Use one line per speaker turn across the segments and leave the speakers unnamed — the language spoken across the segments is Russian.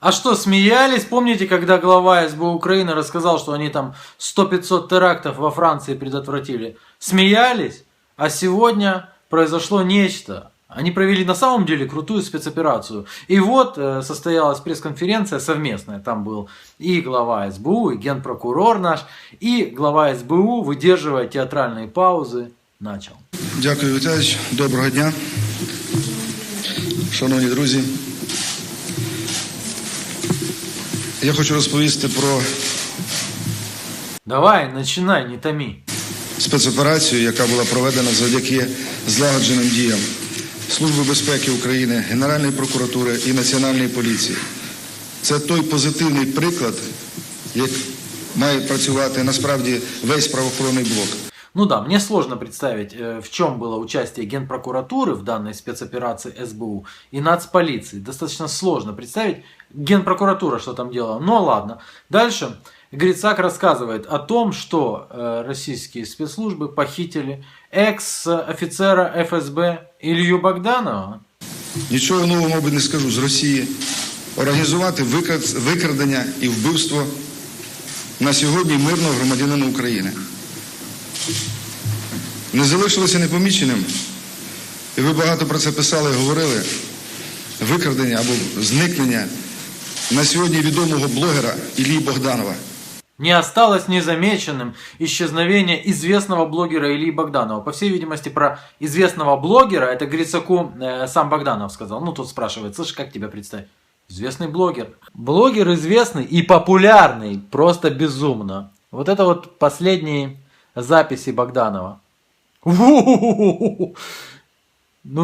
А что, смеялись? Помните, когда глава СБУ Украины рассказал, что они там 100-500 терактов во Франции предотвратили? Смеялись? А сегодня произошло нечто. Они провели на самом деле крутую спецоперацию. И вот состоялась пресс-конференция совместная. Там был и глава СБУ, и генпрокурор наш, и глава СБУ, выдерживая театральные паузы, начал.
Дякую, Віталійович. Доброго дня. Шановні друзі. Я хочу розповісти про
Давай, начинай, не томи.
спецоперацію, яка була проведена завдяки злагодженим діям Служби безпеки України, Генеральної прокуратури і Національної поліції. Це той позитивний приклад, як має працювати насправді весь правоохоронний блок.
Ну да, мне сложно представить, в чем было участие Генпрокуратуры в данной спецоперации СБУ и Нацполиции. Достаточно сложно представить, Генпрокуратура что там делала. Ну ладно. Дальше Грицак рассказывает о том, что российские спецслужбы похитили экс-офицера ФСБ Илью Богданова.
Нічого нового, мабуть, не скажу, з Росії. Організувати викрадення і вбивство на сьогодні мирного громадянина України. Не залишилося непоміченим, і ви багато про це писали і говорили, викрадення або зникнення на сьогодні відомого блогера Іллі Богданова.
Не осталось незамеченным исчезновение известного блогера Ильи Богданова. По всей видимости, про известного блогера, это Грицаку сам Богданов сказал. Ну, тут спрашивает, слышь, как тебя представить? Известный блогер. Блогер известный и популярный, просто безумно. Вот это вот последние записи Богданова. Ну,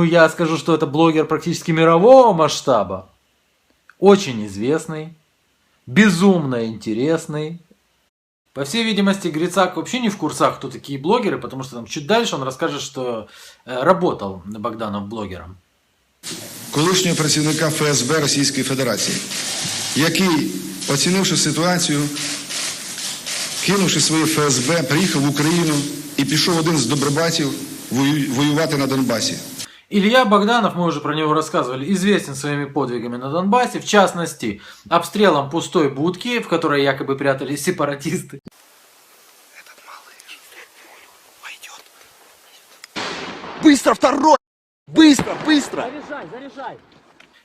я скажу, что это блогер практически мирового масштаба. Очень известный, безумно интересный. По всей видимости, Грицак вообще не в курсах, кто такие блогеры, потому что там чуть дальше он расскажет, что работал Богданов блогером.
Колишнього працівника ФСБ Російської Федерації, який, оцінивши ситуацію, кинувши своє ФСБ, приїхав в Україну і пішов один з добробатів воювати на Донбасі.
Илья Богданов, мы уже про него рассказывали, известен своими подвигами на Донбассе, в частности, обстрелом пустой будки, в которой якобы прятались сепаратисты.
Этот малыш пойдет. Быстро второй! Быстро, быстро!
Заряжай!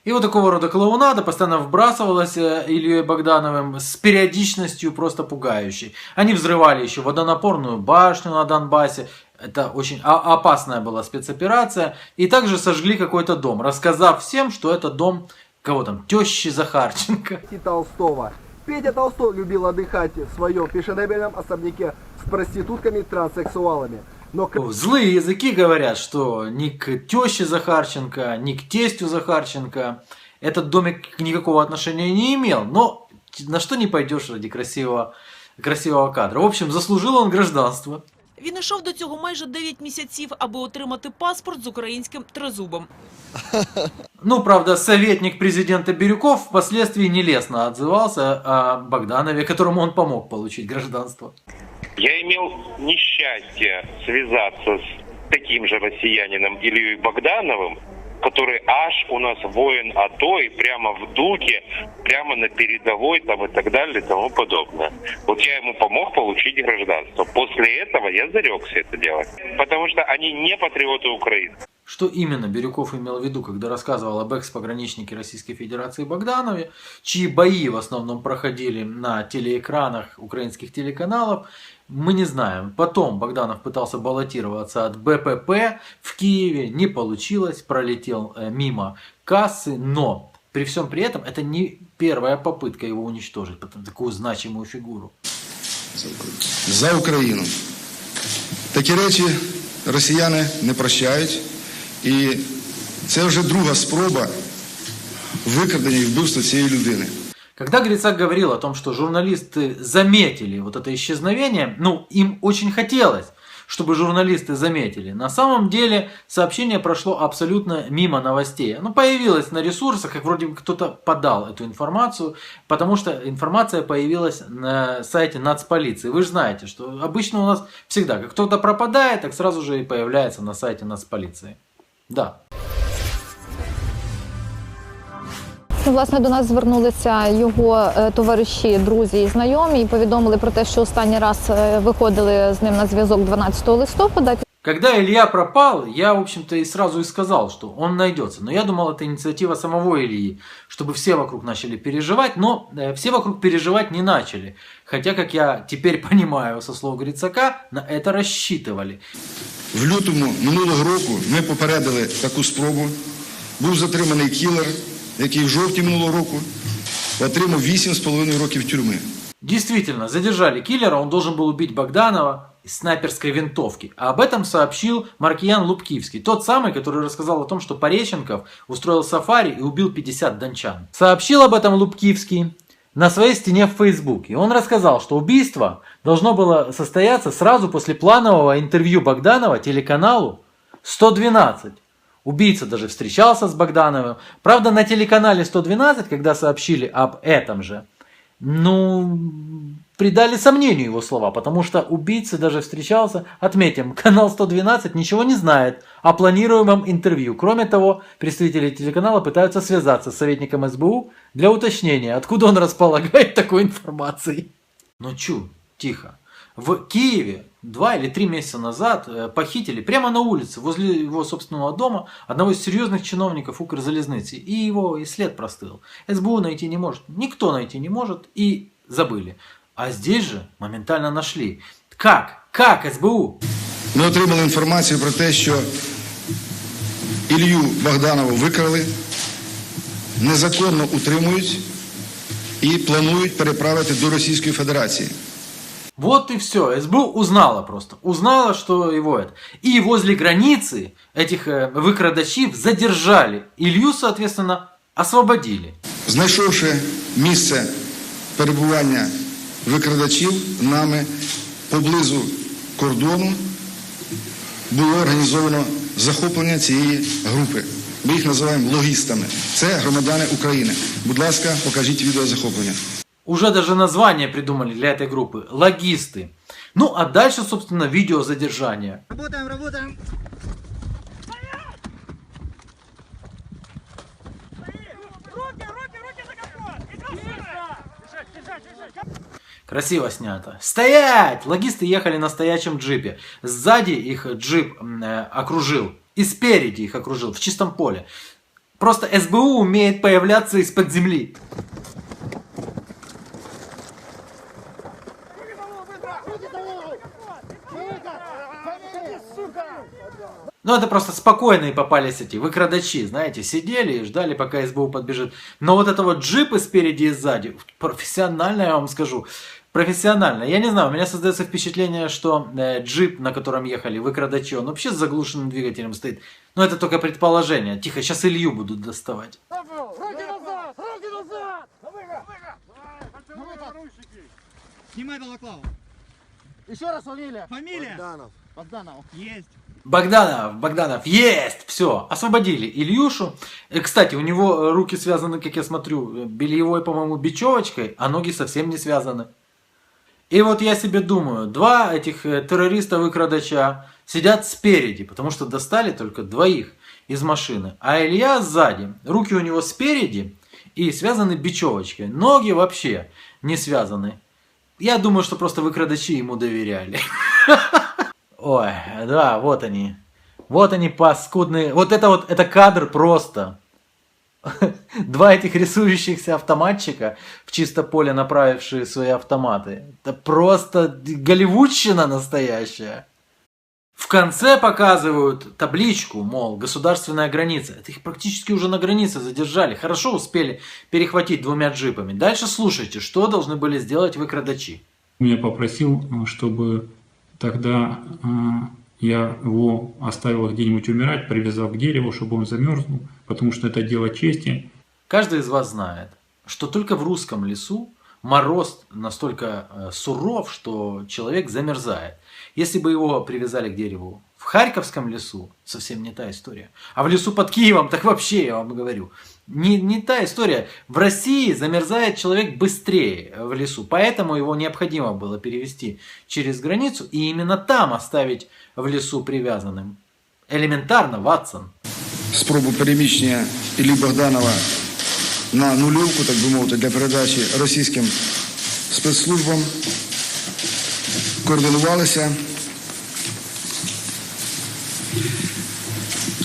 И вот такого рода клоунада постоянно вбрасывалась Ильей Богдановым с периодичностью просто пугающей. Они взрывали еще водонапорную башню на Донбассе. Это очень опасная была спецоперация. И также сожгли какой-то дом, рассказав всем, что это дом кого там, тещи Захарченко.
Толстого. Петя Толстой любил отдыхать в своем фешенебельном особняке с проститутками-транссексуалами. Но...
Злые языки говорят, что ни к теще Захарченко, ни к тестю Захарченко этот домик никакого отношения не имел. Но на что не пойдешь ради красивого кадра. В общем, заслужил он гражданство.
Він йшов до цього майже 9 місяців, аби отримати паспорт з українським тризубом.
Ну, правда, советник президента Бирюков впоследствии нелестно отзывался о Богданове, которому он помог получить гражданство.
Я имел несчастье связаться с таким же россиянином Ильей Богдановым, который аж у нас воин АТО и прямо в духе, прямо на передовой там и так далее и тому подобное. Вот я ему помог получить гражданство. После этого я зарекся это делать, потому что они не патриоты Украины.
Что именно Бирюков имел в виду, когда рассказывал об экс-пограничнике Российской Федерации Богданове, чьи бои в основном проходили на телеэкранах украинских телеканалов, мы не знаем. Потом Богданов пытался баллотироваться от БПП в Киеве, не получилось, пролетел мимо кассы, но при всем при этом это не первая попытка его уничтожить, такую значимую фигуру.
За Україну. Такі речі росіяни не прощають. І це вже друга спроба викрадення і вбивства цієї людини.
Когда Грицак говорил о том, что журналисты заметили вот это исчезновение, ну, им очень хотелось, чтобы журналисты заметили. На самом деле сообщение прошло абсолютно мимо новостей. Оно появилось на ресурсах, как вроде бы кто-то подал эту информацию, потому что информация появилась на сайте Нацполиции. Вы же знаете, что обычно у нас всегда, как кто-то пропадает, так сразу же и появляется на сайте Нацполиции. Да.
Ну, власне, до нас звернулися його товариші, друзі і знайомі і повідомили про те, що останній раз виходили з ним на зв'язок 12 листопада.
Когда Илья пропал, я, в общем-то, и сразу и сказал, что он найдется. Но я думал, это инициатива самого Ильи, чтобы все вокруг начали переживать. Но все вокруг переживать не начали. Хотя, как я теперь понимаю со слов Грицака, на это рассчитывали.
В лютому минулого року ми попередили таку спробу. Був затриманий кілер, який в жовтні минулого року отримав 8,5 років тюрми.
Действительно, задержали киллера, он должен был убить Богданова из снайперской винтовки. А об этом сообщил Маркиян Лубкивский, тот самый, который рассказал о том, что Пореченков устроил сафари и убил 50 дончан. Сообщил об этом Лубкивский на своей стене в Фейсбуке. Он рассказал, что убийство должно было состояться сразу после планового интервью Богданова телеканалу 112. Убийца даже встречался с Богдановым. Правда, на телеканале 112, когда сообщили об этом же, придали сомнению его слова, потому что убийца даже встречался. Отметим, канал 112 ничего не знает о планируемом интервью. Кроме того, представители телеканала пытаются связаться с советником СБУ для уточнения, откуда он располагает такой информацией. Но тихо. В Киеве 2 или 3 месяца назад похитили прямо на улице, возле его собственного дома, одного из серьезных чиновников Укрзалезницы. И его и след простыл. СБУ найти не может, никто найти не может, и забыли. А здесь же моментально нашли. Как? Как СБУ?
Ми отримали інформацію про те, що Ілью Богданова викрали, незаконно утримують і планують переправити до Російської Федерації.
Вот и все. СБУ узнала просто. Узнала, что его это. И возле границы этих выкрадачів задержали. Илью, соответственно, освободили.
Знайшовши місце перебування викрадачів, нами поблизу кордону було організовано захоплення цієї групи. Ми їх називаємо логістами. Це громадяни України. Будь ласка, покажіть відео захоплення.
Уже даже название придумали для этой группы. Логисты. Ну, а дальше, собственно, видео задержания.
Работаем.
Красиво снято. Стоять! Логисты ехали на стоячем джипе. Сзади их джип окружил. И спереди их окружил. В чистом поле. Просто СБУ умеет появляться из-под земли. Ну, это просто спокойные попались эти выкрадачи, знаете, сидели и ждали, пока СБУ подбежит. Но вот это вот джипы спереди и сзади, профессионально, я вам скажу, профессионально. Я не знаю, у меня создается впечатление, что джип, на котором ехали выкрадачи, он вообще с заглушенным двигателем стоит. Но это только предположение. Тихо, сейчас Илью будут доставать.
Руки назад! Руки назад! Снимай балаклаву. Еще раз фамилия. Фамилия? Богданов. Есть.
Богданов, есть! Все, освободили Ильюшу. Кстати, у него руки связаны, как я смотрю, бельевой, по-моему, бечевочкой, а ноги совсем не связаны. И вот я себе думаю, 2 этих террориста-выкрадача сидят спереди, потому что достали только 2 из машины. А Илья сзади, руки у него спереди и связаны бечевочкой. Ноги вообще не связаны. Я думаю, что просто выкрадачи ему доверяли. Ой, да, вот они. Вот они паскудные. Вот это кадр просто. 2 этих рисующихся автоматчика в чисто поле направившие свои автоматы. Это просто голливудщина настоящая. В конце показывают табличку, мол, государственная граница. Это их практически уже на границе задержали. Хорошо успели перехватить 2 джипами. Дальше слушайте, что должны были сделать выкрадачи.
Я попросил, чтобы тогда я его оставил где-нибудь умирать, привязал к дереву, чтобы он замерзнул, потому что это дело чести.
Каждый из вас знает, что только в русском лесу мороз настолько суров, что человек замерзает. Если бы его привязали к дереву в Харьковском лесу, совсем не та история. А в лесу под Киевом, так вообще, я вам говорю, не та история. В России замерзает человек быстрее в лесу, поэтому его необходимо было перевести через границу и именно там оставить в лесу привязанным. Элементарно, Ватсон.
Спробу переміщення Іллі Богданова на нульовку, так би мовити, для передачі російським спецслужбам,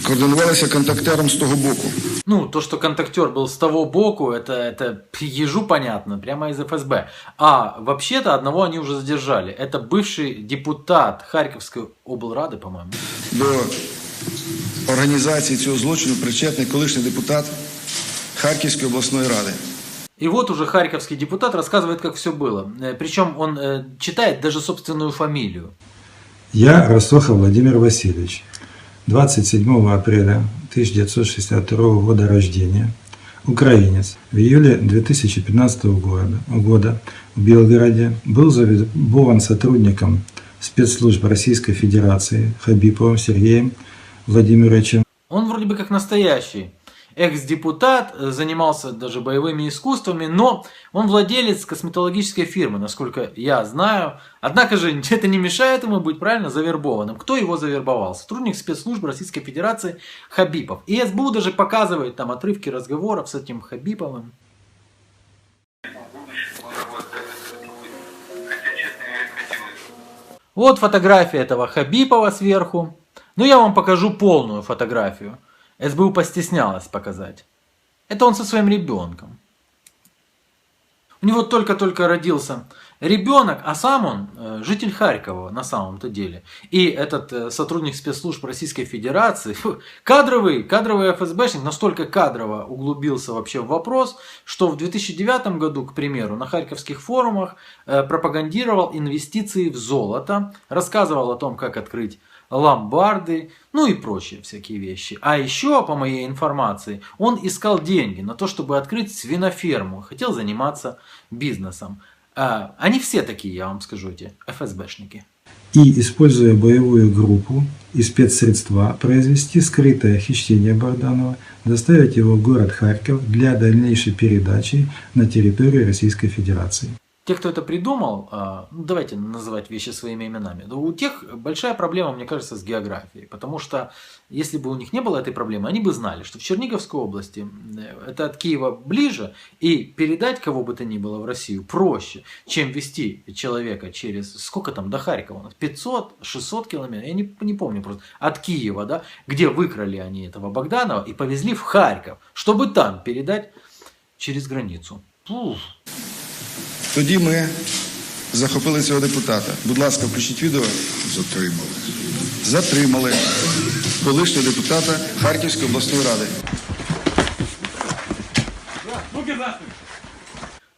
координувалися контактером з того боку.
Ну, то, что контактер был с того боку, это ежу понятно, прямо из ФСБ. А вообще-то одного они уже задержали. Это бывший депутат Харьковской облрады, по-моему.
До організації цього злочину причетний колишній депутат Харківської обласної ради.
И вот уже харьковский депутат рассказывает, как все было. Причем он читает даже собственную фамилию.
Я, Ростохов Владимир Васильевич, 27 апреля 1962 года рождения, украинец. В июле 2015 года в Белгороде был завербован сотрудником спецслужб Российской Федерации Хабиповым Сергеем Владимировичем.
Он вроде бы как настоящий экс-депутат, занимался даже боевыми искусствами, но он владелец косметологической фирмы, насколько я знаю. Однако же это не мешает ему быть правильно завербованным. Кто его завербовал? Сотрудник спецслужб Российской Федерации Хабипов. И СБУ даже показывает там отрывки разговоров с этим Хабиповым. Вот фотография этого Хабипова сверху. Но я вам покажу полную фотографию. СБУ постеснялась показать. Это он со своим ребенком. У него только-только родился ребенок, а сам он житель Харькова на самом-то деле. И этот сотрудник спецслужб Российской Федерации, кадровый ФСБшник, настолько кадрово углубился вообще в вопрос, что в 2009 году, к примеру, на харьковских форумах пропагандировал инвестиции в золото, рассказывал о том, как открыть ломбарды, ну и прочие всякие вещи. А еще, по моей информации, он искал деньги на то, чтобы открыть свиноферму, хотел заниматься бизнесом. Они все такие, я вам скажу, эти ФСБшники.
И, используя боевую группу и спецсредства, произвести скрытое хищение Богданова, доставить его в город Харьков для дальнейшей передачи на территорию Российской Федерации.
Те, кто это придумал, давайте называть вещи своими именами, у тех большая проблема, мне кажется, с географией. Потому что, если бы у них не было этой проблемы, они бы знали, что в Черниговской области, это от Киева ближе, и передать кого бы то ни было в Россию проще, чем вести человека через, сколько там до Харькова, 500-600 километров, я не помню просто, от Киева, да, где выкрали они этого Богданова и повезли в Харьков, чтобы там передать через границу. Пуф.
Тоді ми захопили цього депутата. Будь ласка, включіть відео. Затримали колишнього депутата Харківської обласної ради.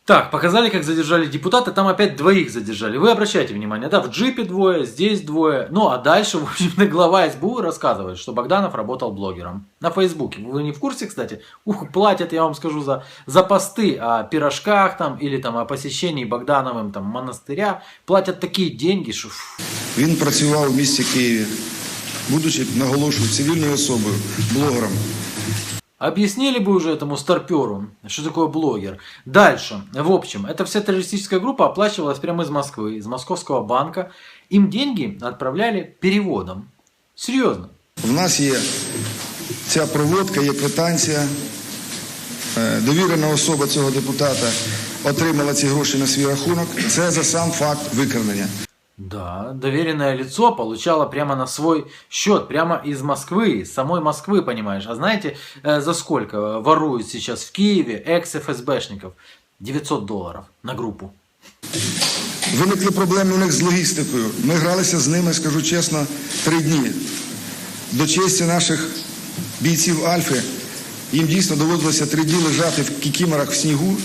Так, показали, как задержали депутата, там опять двоих задержали. Вы обращайте внимание, да, в джипе двое, здесь двое. Ну, а дальше, в общем-то, глава СБУ рассказывает, что Богданов работал блогером на Фейсбуке. Вы не в курсе, кстати? Платят, я вам скажу, за посты о пирожках там, или там о посещении Богдановым там монастыря. Платят такие деньги, что...
Він працював у місті Києві, будучи, наголошую, цивільною особою, блогером.
Объяснили бы уже этому старперу, что такое блогер. Дальше. В общем, эта вся террористическая группа оплачивалась прямо из Москвы, из московского банка. Им деньги отправляли переводом. Серьезно.
У нас є ця проводка, є квитанція. Довірена особа цього депутата отримала ці гроші на свій рахунок. Це за сам факт викрадення.
Да, доверенное лицо получало прямо на свой счет, прямо из Москвы, из самой Москвы, понимаешь. А знаете, за сколько воруют сейчас в Киеве экс-ФСБшников? $900 на группу.
Виникли проблеми у них з логістикою. Ми гралися з ними, скажу чесно, 3 дні. До честі наших бійців Альфи, їм дійсно доводилося 3 дні лежати в кікіморах в снігу.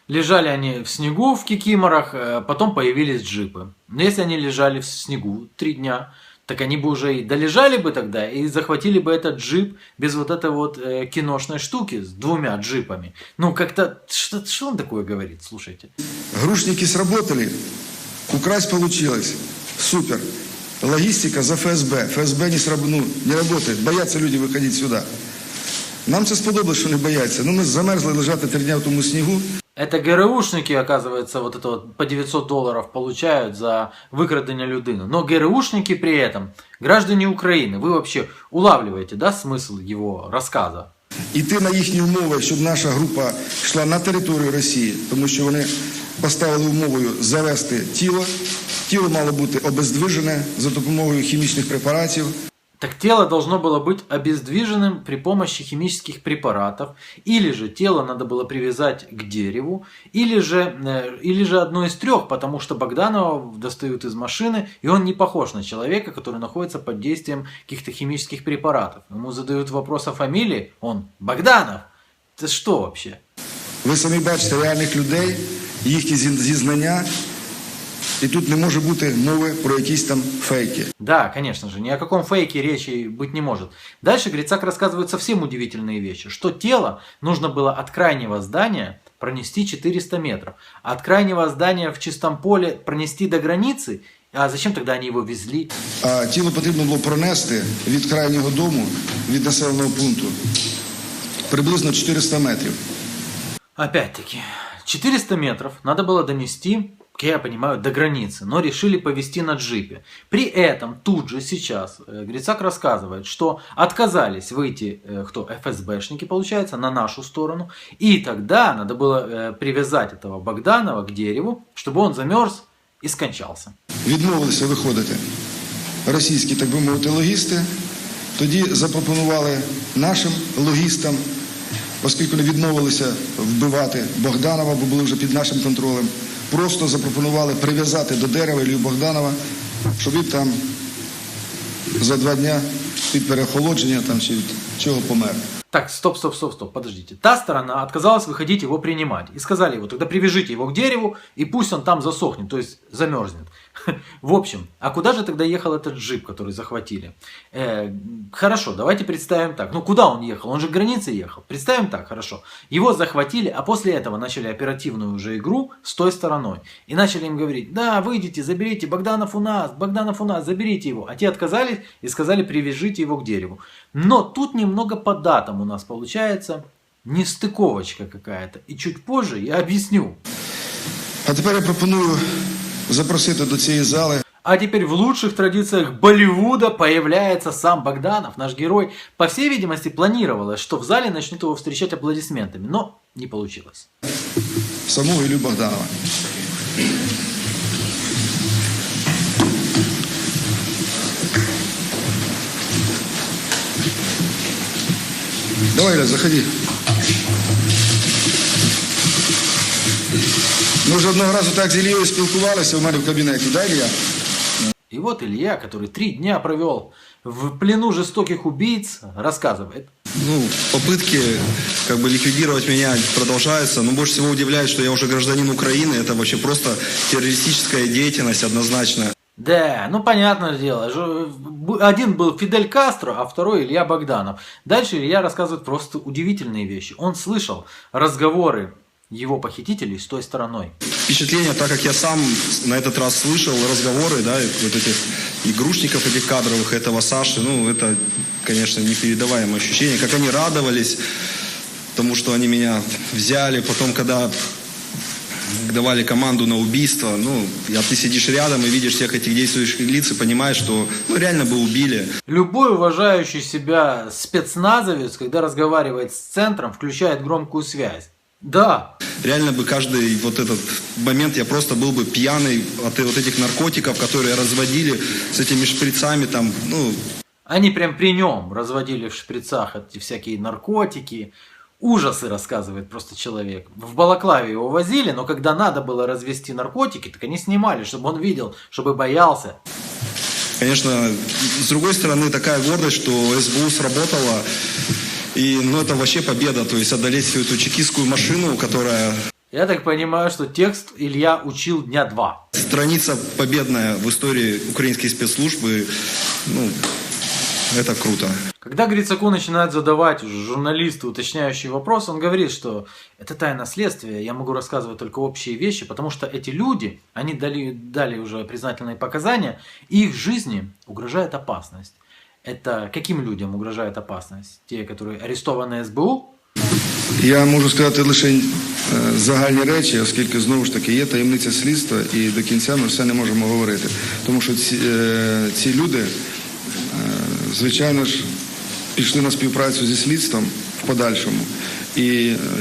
Лежали они в снегу в кикиморах, потом появились джипы. Но если они лежали в снегу 3 дня, так они бы уже и долежали бы тогда, и захватили бы этот джип без вот этой вот киношной штуки с 2 джипами. Ну, как-то, что он такое говорит, слушайте.
Грушники сработали, украсть получилось. Супер. Логистика за ФСБ. ФСБ не работает, боятся люди выходить сюда. Нам це сподобалось, що не бояться. Ну, ми замерзли лежати 3 дня в тому снігу.
Это ГРУшники, оказывается, вот это вот по $900 получают за выкрадение людини. Но ГРУшники при этом граждане Украины. Вы вообще улавливаете, да, смысл его рассказа?
Іти на їхні умови, щоб наша група йшла на територію Росії, тому що вони поставили умовою завести тіло. Тіло мало бути обездвижене за допомогою хімічних препаратів.
Так тело должно было быть обездвиженным при помощи химических препаратов, или же тело надо было привязать к дереву, или же одно из трех, потому что Богданова достают из машины, и он не похож на человека, который находится под действием каких-то химических препаратов. Ему задают вопрос о фамилии, он Богданов. Это что вообще?
Ви самі бачите реальних людей, їхні зізнання, і тут не може бути мови про якісь там фейки.
Да, конечно же, ни о каком фейке речи быть не может. Дальше Грицак рассказывает совсем удивительные вещи, что тело нужно было от крайнего здания пронести 400 метров, а от крайнего здания в чистом поле пронести до границы, а зачем тогда они его везли?
А тіло потрібно було пронести від крайнього дому, від населеного пункту, приблизно 400 метрів.
Опять-таки, 400 метров надо было донести, как я понимаю, до границы, но решили повезти на джипе. При этом тут же сейчас Грицак рассказывает, что отказались выйти ФСБшники, получается, на нашу сторону, и тогда надо было привязать этого Богданова к дереву, чтобы он замерз и скончался.
Відмовилися виходити російські, так би мовити, логісти. Тоді запропонували нашим логістам, оскільки вони відмовилися вбивати Богданова, бо були вже під нашим контролем, просто запропонували прив'язати до дерева Ілью Богданова, щоб він там за 2 дня від переохолодження там, чи від чого помер.
Так, стоп, подождите. Та сторона отказалась выходить его принимать. И сказали его, тогда привяжите его к дереву, и пусть он там засохнет, то есть замерзнет. В общем, а куда же тогда ехал этот джип, который захватили? Хорошо, давайте представим так. Ну, куда он ехал? Он же к границе ехал. Представим так, хорошо. Его захватили, а после этого начали оперативную уже игру с той стороной. И начали им говорить, да, выйдите, заберите, Богданов у нас, заберите его. А те отказались и сказали, привяжите его к дереву. Но тут немного по датам у нас получается нестыковочка какая-то. И чуть позже я объясню.
А тепер я пропоную запросити до цієї зали.
А теперь в лучших традициях Болливуда появляется сам Богданов, наш герой. По всей видимости, планировалось, что в зале начнут его встречать аплодисментами, но не получилось.
Самого Іллю Богданова. Давай, Ілля, заходи. Ми вже одного разу так з Іллею спілкувалися у мене в кабінеті, да, Ілля?
И вот Илья, который 3 дня провел в плену жестоких убийц, рассказывает.
Ну, попытки как бы ликвидировать меня продолжаются, но больше всего удивляет, что я уже гражданин Украины, это вообще просто террористическая деятельность однозначно.
Да, ну понятное дело, один был Фидель Кастро, а второй Илья Богданов. Дальше Илья рассказывает просто удивительные вещи. Он слышал разговоры его похитителей с той стороной.
Впечатление, так как я сам на этот раз слышал разговоры, да, вот этих игрушников, этих кадровых, этого Саши, ну, это, конечно, непередаваемое ощущение, как они радовались тому, что они меня взяли, потом, когда давали команду на убийство, ну, ты сидишь рядом и видишь всех этих действующих лиц и понимаешь, что, ну, реально бы убили.
Любой уважающий себя спецназовец, когда разговаривает с центром, включает громкую связь. Да.
Реально бы каждый вот этот момент я просто был бы пьяный от вот этих наркотиков, которые разводили с этими шприцами там, ну...
Они прям при нем разводили в шприцах эти всякие наркотики. Ужасы рассказывает просто человек. В балаклаве его возили, но когда надо было развести наркотики, так они снимали, чтобы он видел, чтобы боялся.
Конечно, с другой стороны, такая гордость, что СБУ сработала. И, ну, это вообще победа, то есть одолеть всю эту чекистскую машину, которая...
Я так понимаю, что текст Илья учил дня 2.
Страница победная в истории украинской спецслужбы, ну, это круто.
Когда Грицаку начинают задавать уже журналисты уточняющие вопросы, он говорит, что это тайна следствия, я могу рассказывать только общие вещи, потому что эти люди, они дали уже признательные показания, и их жизни угрожает опасность. Это каким людям угрожает опасность? Те, которые арестованы СБУ?
Я можу сказати лише загальні речі, оскільки, знову ж таки, є таємниця слідства, і до кінця ми все не можемо говорити. Тому що ці люди, звичайно ж, пішли на співпрацю зі слідством, в подальшому. І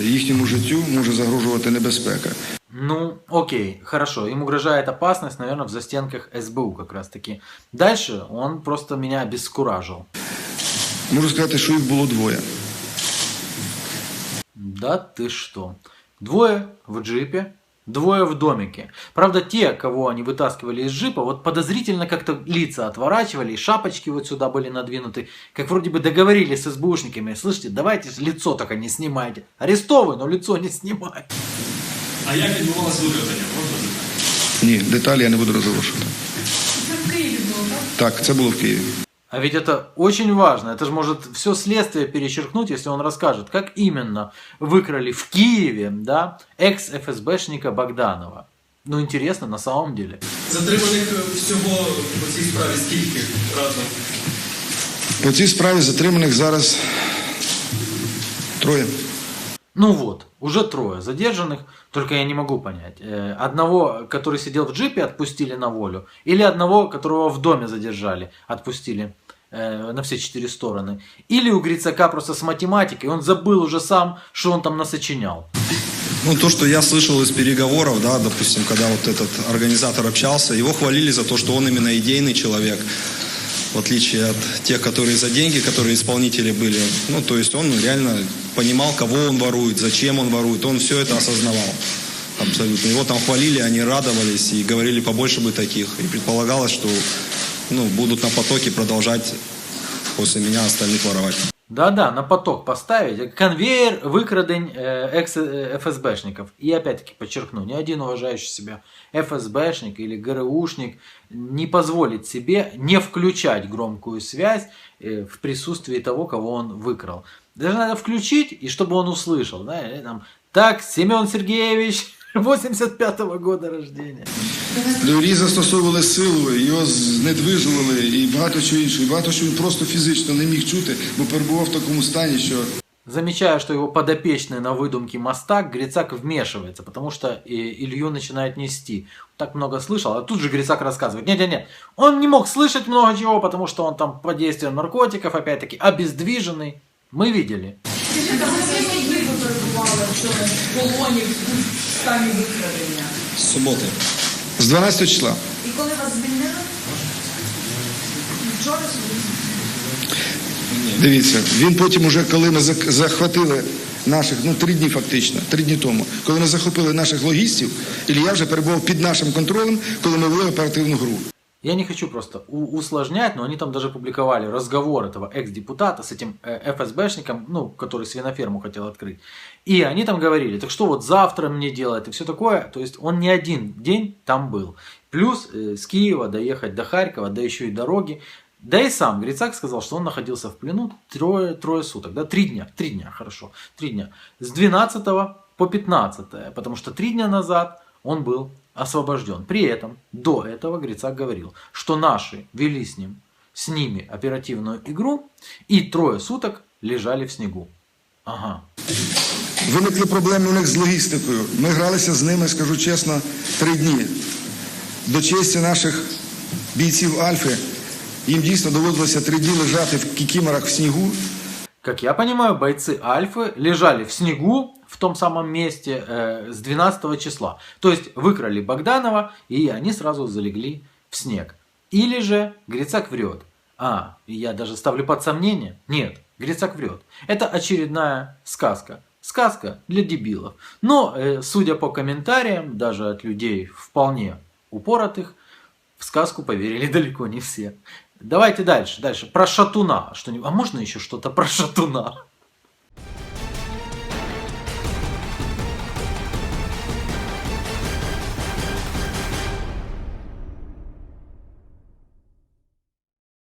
їхньому життю може загрожувати небезпека.
Ну, окей, хорошо. Им угрожает опасность, наверное, в застенках СБУ как раз таки. Дальше он просто меня обескуражил.
Можу сказати, що їх було двоє.
Да ты что? Двое в джипе, двое в домике. Правда, те, кого они вытаскивали из джипа, вот подозрительно как-то лица отворачивали, и шапочки вот сюда были надвинуты, как вроде бы договорились с СБУшниками. Слышите, давайте лицо только не снимайте. Арестовывай, но лицо не снимайте.
А як відбувалося викрадення? Можна знати?
Ні, деталі я не буду розголошувати.
Це в Києві було, так?
Так, це було в Києві.
А ведь это очень важно. Это же может все следствие перечеркнуть, если он расскажет, как именно выкрали в Киеве, да, экс-ФСБшника Богданова. Ну, интересно, на самом деле.
Затриманих всього по цій справі скільки разом?
По цій справі затриманих зараз троє.
Ну вот, уже трое задержанных, только я не могу понять. Одного, который сидел в джипе, отпустили на волю, или одного, которого в доме задержали, отпустили на все 4 стороны. Или у Грицака просто с математикой, он забыл уже сам, что он там насочинял.
Ну, то, что я слышал из переговоров, да, допустим, когда вот этот организатор общался, его хвалили за то, что он именно идейный человек, в отличие от тех, которые за деньги, которые исполнители были. Ну, то есть он реально понимал, кого он ворует, зачем он ворует, он все это осознавал. Абсолютно. Его там хвалили, они радовались и говорили, побольше бы таких. И предполагалось, что будут на потоке продолжать после меня остальных воровать.
Да-да, на поток поставить. Конвейер выкрадень экс-ФСБшников. И опять-таки подчеркну, ни один уважающий себя ФСБшник или ГРУшник не позволит себе не включать громкую связь в присутствии того, кого он выкрал. Даже надо включить, и чтобы он услышал. Да, там, так, Семен Сергеевич, 85-го года рождения.
До Іллі застосовували силу, його знедвижували і багато чого іншого. І багато чого він просто фізично не міг чути, бо перебував в такому стані, що...
Замечая, что его подопечный на выдумке Мастак, Грицак вмешивается, потому что Илью начинает нести. Так много слышал, а тут же Грицак рассказывает. Нет, он не мог слышать много чего, потому что он там под действием наркотиков, опять-таки, обездвиженный. Мы видели.
З суботи.
З 12 числа.
І коли вас звільнили? Вчора?
Дивіться, він потім уже, коли ми захватили наших, 3 дні фактично, 3 дні тому, коли ми захопили наших логістів, Ілля вже перебував під нашим контролем, коли ми вели оперативну гру.
Я не хочу просто усложнять, но они там даже публиковали разговор этого экс-депутата с этим ФСБшником, который свиноферму хотел открыть. И они там говорили, так что вот завтра мне делать и все такое. То есть он не один день там был. Плюс с Киева доехать до Харькова, да еще и дороги. Да и сам Грицак сказал, что он находился в плену трое суток. Да? 3 дня, хорошо. 3 дня. С 12 по 15, потому что 3 дня назад он был освобожден. При этом до этого Грицак говорил, что наши вели с ними оперативную игру и 3 суток лежали в снегу. Ага.
Виникли проблеми у них з логістикою. Ми гралися з ними, скажу чесно, 3 дні. До честі наших бійців Альфи, їм дійсно доводилося 3 дні лежати в кікіморах в снігу.
Как я понимаю, бойцы Альфы лежали в снегу в том самом месте с 12 числа. То есть выкрали Богданова, и они сразу залегли в снег. Или же Грицак врет. Я даже ставлю под сомнение. Нет, Грицак врет. Это очередная сказка. Сказка для дебилов. Но, судя по комментариям, даже от людей вполне упоротых, в сказку поверили далеко не все. Давайте дальше. Про Шатуна. А можно еще что-то про Шатуна?